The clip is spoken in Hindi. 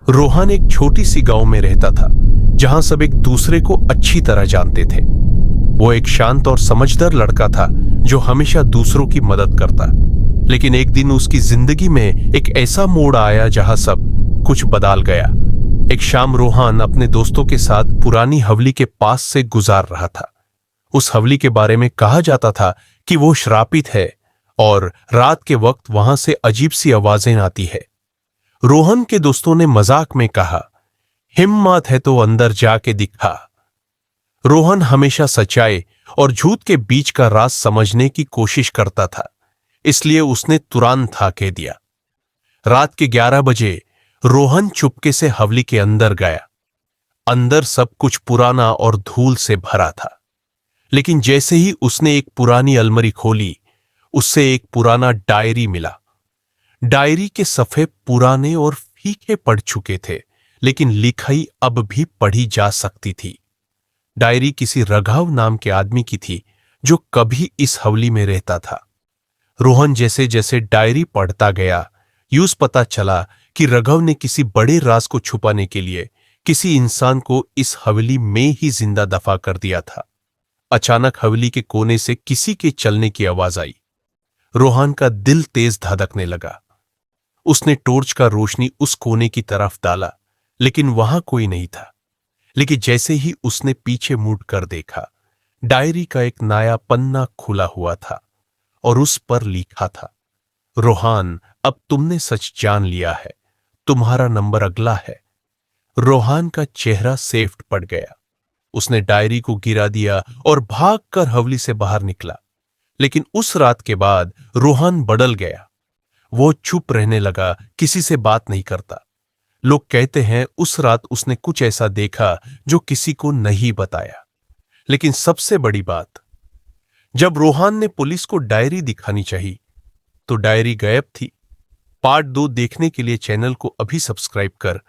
रोहन एक छोटी सी गांव में रहता था जहां सब एक दूसरे को अच्छी तरह जानते थे। वो एक शांत और समझदार लड़का था जो हमेशा दूसरों की मदद करता। लेकिन एक दिन उसकी जिंदगी में एक ऐसा मोड़ आया जहां सब कुछ बदल गया। एक शाम रोहन अपने दोस्तों के साथ पुरानी हवेली के पास से गुजार रहा था। उस हवेली के बारे में कहा जाता था कि वो श्रापित है और रात के वक्त वहां से अजीब सी आवाजें आती है। रोहन के दोस्तों ने मजाक में कहा, हिम्मत है तो अंदर जाके दिखा। रोहन हमेशा सच्चाई और झूठ के बीच का राज समझने की कोशिश करता था, इसलिए उसने तुरंत हाँ कह दिया। रात के 11 बजे रोहन चुपके से हवेली के अंदर गया। अंदर सब कुछ पुराना और धूल से भरा था। लेकिन जैसे ही उसने एक पुरानी अलमारी खोली, उससे एक पुराना डायरी मिला। डायरी के सफ़े पुराने और फीके पड़ चुके थे, लेकिन लिखाई अब भी पढ़ी जा सकती थी। डायरी किसी रघव नाम के आदमी की थी जो कभी इस हवेली में रहता था। रोहन जैसे जैसे डायरी पढ़ता गया, यूं पता चला कि रघव ने किसी बड़े राज को छुपाने के लिए किसी इंसान को इस हवेली में ही जिंदा दफा कर दिया था। अचानक हवेली के कोने से किसी के चलने की आवाज आई। रोहन का दिल तेज धड़कने लगा। उसने टॉर्च का रोशनी उस कोने की तरफ डाला, लेकिन वहां कोई नहीं था। लेकिन जैसे ही उसने पीछे मुड़ कर देखा, डायरी का एक नया पन्ना खुला हुआ था और उस पर लिखा था, रोहन, अब तुमने सच जान लिया है, तुम्हारा नंबर अगला है। रोहन का चेहरा सेफ्ट पड़ गया। उसने डायरी को गिरा दिया और भागकर हवेली से बाहर निकला। लेकिन उस रात के बाद रोहन बदल गया। वो चुप रहने लगा, किसी से बात नहीं करता। लोग कहते हैं उस रात उसने कुछ ऐसा देखा जो किसी को नहीं बताया। लेकिन सबसे बड़ी बात, जब रोहन ने पुलिस को डायरी दिखानी चाहिए तो डायरी गायब थी। पार्ट 2 देखने के लिए चैनल को अभी सब्सक्राइब कर